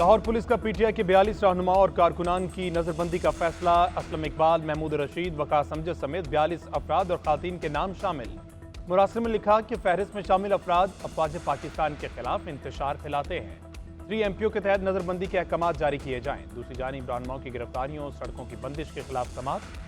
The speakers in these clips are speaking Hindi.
लाहौर पुलिस का पीटीआई के 42 रहनुमाओं और कारकुनान की नजरबंदी का फैसला। असलम इकबाल, महमूद रशीद, वकास अमजद समेत 42 अफराद और खातन के नाम शामिल। मुरासिल में लिखा कि फहरिस्त में शामिल अफराद अफवाज पाकिस्तान के खिलाफ इंतशार फैलाते हैं। 3 MPO के तहत नजरबंदी के अहकाम जारी किए जाएं। दूसरी जानिब रहनुमाओं की गिरफ्तारियों, सड़कों की बंदिश के खिलाफ समाअत।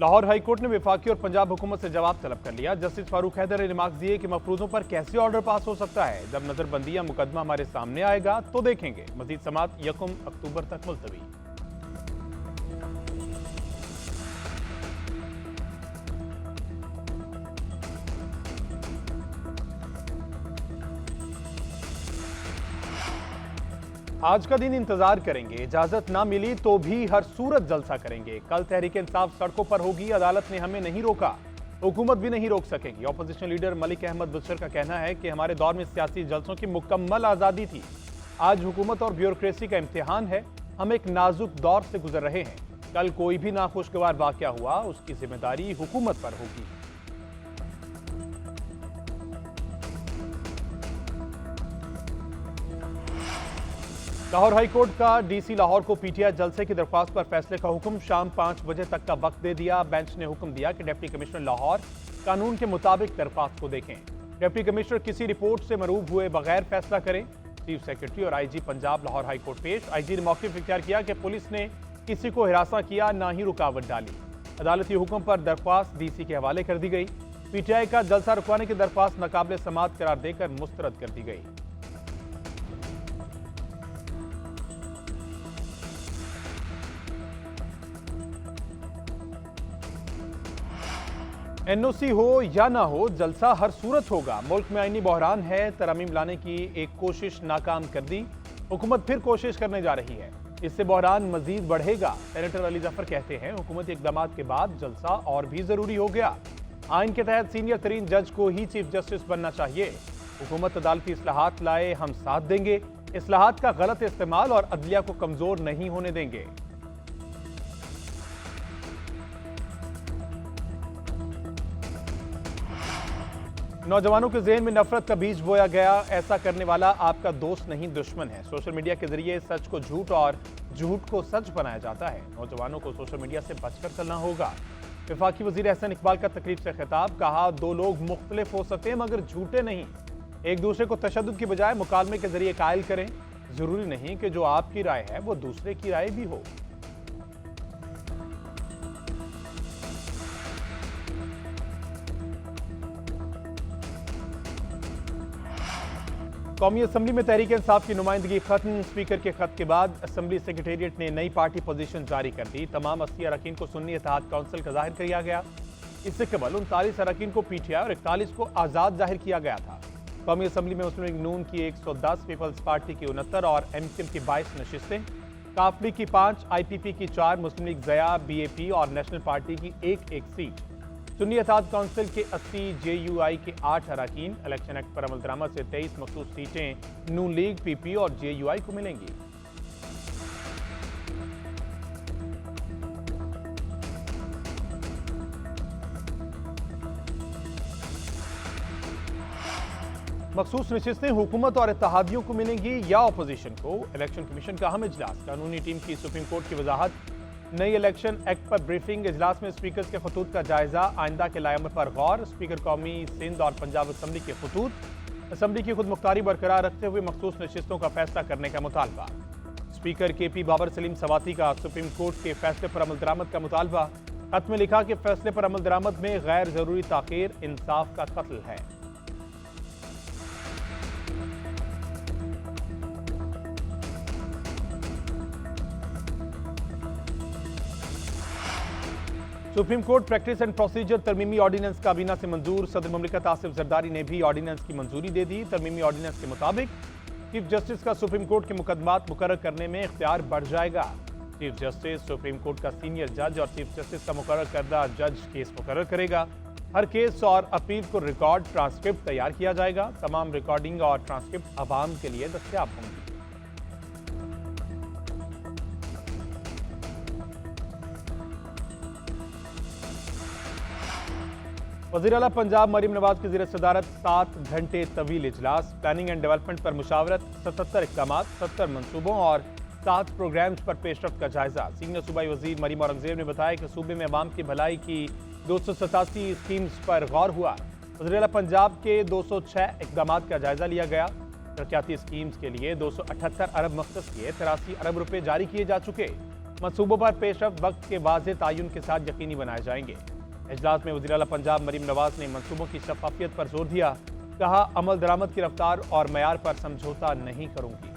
लाहौर हाई कोर्ट ने वफाकी और पंजाब हुकूमत से जवाब तलब कर लिया। जस्टिस फारूक हैदर ने रिमार्क दिए कि मफरूजों पर कैसे ऑर्डर पास हो सकता है। जब नजरबंदी या मुकदमा हमारे सामने आएगा तो देखेंगे। मजीद समाअत 1 अक्टूबर तक मुलतवी। आज का दिन इंतजार करेंगे, इजाजत ना मिली तो भी हर सूरत जलसा करेंगे। कल तहरीक इंसाफ सड़कों पर होगी, अदालत ने हमें नहीं रोका, हुकूमत भी नहीं रोक सकेगी। ऑपोजिशन लीडर मलिक अहमद बुशर का कहना है कि हमारे दौर में सियासी जलसों की मुकम्मल आज़ादी थी। आज हुकूमत और ब्यूरोक्रेसी का इम्तिहान है। हम एक नाजुक दौर से गुजर रहे हैं। कल कोई भी नाखुशगवार वाकया हुआ, उसकी जिम्मेदारी हुकूमत पर होगी। लाहौर हाई कोर्ट का डीसी लाहौर को पीटीआई जलसे की दरख्वास्त पर फैसले का हुक्म। शाम 5 बजे तक का वक्त दे दिया। बेंच ने हुक्म दिया कि डिप्टी कमिश्नर लाहौर कानून के मुताबिक दरख्वास्त को देखें। डिप्टी कमिश्नर किसी रिपोर्ट से मरूब हुए बगैर फैसला करें। चीफ सेक्रेटरी और IG Punjab Lahore high court पेश। IG ने मौक़िफ़ इख्तियार किया कि पुलिस ने किसी को हिरासा किया, ना ही रुकावट डाली। अदालती हुक्म पर दरख्वास्त DC के हवाले कर दी गई। PTI का जलसा रुकवाने की दरख्वास्त नाकाबिल समाअत करार देकर मुस्तरद कर दी गई। NOC हो या ना हो, जलसा हर सूरत होगा। मुल्क में आईनी बहरान है, तरमीम लाने की एक कोशिश नाकाम कर दी। हुकूमत फिर कोशिश करने जा रही है, इससे बहरान मजीद बढ़ेगा। सेनेटर अली जफर कहते हैं हुकूमती इक़दामात के बाद जलसा और भी जरूरी हो गया। आइन के तहत सीनियर तरीन जज को ही चीफ जस्टिस बनना चाहिए। हुकूमत अदालती इस्लाहात लाए, हम साथ देंगे। इस्लाहात का गलत इस्तेमाल और अदलिया को कमजोर नहीं होने देंगे। नौजवानों के ज़हन में नफरत का बीज बोया गया। ऐसा करने वाला आपका दोस्त नहीं, दुश्मन है। सोशल मीडिया के जरिए सच को झूठ और झूठ को सच बनाया जाता है। नौजवानों को सोशल मीडिया से बचकर चलना होगा। वफाकी वजीर एहसन इकबाल का तकरीब से खिताब। कहा, 2 लोग मुख्तलिफ हो सकते हैं मगर झूठे नहीं। एक दूसरे को तशद्दुद की बजाय मुकालमे के जरिए कायल करें। जरूरी नहीं कि जो आपकी राय है वो दूसरे की राय भी हो। कौमी असम्बली में तहरीक इंसाफ की नुमाइंदगी खत्म। स्पीकर के खत के बाद असम्बली सेक्रेटेरिएट ने नई पार्टी पोजीशन जारी कर दी। तमाम 80 अरकान को सुन्नी इत्तेहाद काउंसिल का जाहिर किया गया। इससे कबल 39 अरकान को PTI और 41 को आज़ाद जाहिर किया गया था। कौमी असम्बली में मुस्लिम लीग नून की 110, पीपल्स पार्टी की 69 और MKM की 22 नशिस्तें, काफली की 5, IPP की 4, मुस्लिम लीग ज़या, BAP और नेशनल पार्टी की 1-1 सीट। सुन्नी इत्तेहाद काउंसिल के 80, JUI के 8 अरकान। इलेक्शन एक्ट पर अमल दरामद से 23 मखसूस सीटें नून लीग, PP और JUI को मिलेंगी। मखसूस नशिस्तें हुकूमत और इत्तेहादियों को मिलेंगी या अपोजिशन को। इलेक्शन कमीशन का अहम इजलास। कानूनी टीम की सुप्रीम कोर्ट की वजाहत। नई इलेक्शन एक्ट पर ब्रीफिंग। इजलास में स्पीकर के खतूत का जायजा। आइंदा के लायम पर गौर। स्पीकर कौमी सिंध और पंजाब असम्बली के खतूत। असम्बली की खुद मुख्तारी बरकरार रखते हुए मखसूस नशिस्तों का फैसला करने का मुतालबा। स्पीकर KP बाबर सलीम सवाती का सुप्रीम कोर्ट के फैसले पर अमल दरामद का मुतालबा। खत में लिखा कि फैसले पर अमल दरामद में गैर जरूरी ताखीर इंसाफ का कत्ल है। Supreme court practice and procedure तरमीमी ऑर्डिनेंस काबीना से मंजूर। सदर मुमलिकत आसिफ जरदारी ने भी ऑर्डिनेंस की मंजूरी दे दी। तरमीमी ऑर्डिनेंस के मुताबिक चीफ जस्टिस का सुप्रीम कोर्ट के मुकदमात मुकर्रर करने में इख्तियार बढ़ जाएगा। चीफ जस्टिस, सुप्रीम कोर्ट का सीनियर जज और चीफ जस्टिस का मुकर्रर करदा जज केस मुकर्रर करेगा। हर केस और अपील को रिकॉर्ड ट्रांसक्रिप्ट तैयार किया जाएगा। तमाम रिकॉर्डिंग और ट्रांसक्रिप्ट आवाम के लिए दस्तयाब होंगी। वज़ीर आला पंजाब मरीम नवाज की ज़ेर सदारत 7 घंटे तवील इजलास, प्लानिंग एंड डेवलपमेंट पर मुशावरत, 77 इक़दाम, 70 मनसूबों और 7 प्रोग्राम्स पर पेशरफ्त का जायजा। सीनियर सूबाई वज़ीर मरीम औरंगज़ेब ने बताया कि सूबे में अवाम की भलाई की 287 स्कीम्स पर गौर हुआ। वज़ीर आला पंजाब के 206 इक़दाम का जायजा लिया गया। तरक्याती स्कीम्स के लिए 278 अरब मख्तस किए, 83 अरब रुपए जारी किए जा चुके। मनसूबों पर पेशरफ्त वक्त के वाज़े तायुन के साथ यकीनी बनाए जाएंगे। इजलास में वज़ीर आला पंजाब मरीम नवाज ने मनसूबों की शफाफियत पर जोर दिया। कहा, अमल दरामद की रफ्तार और मयार पर समझौता नहीं करूंगी।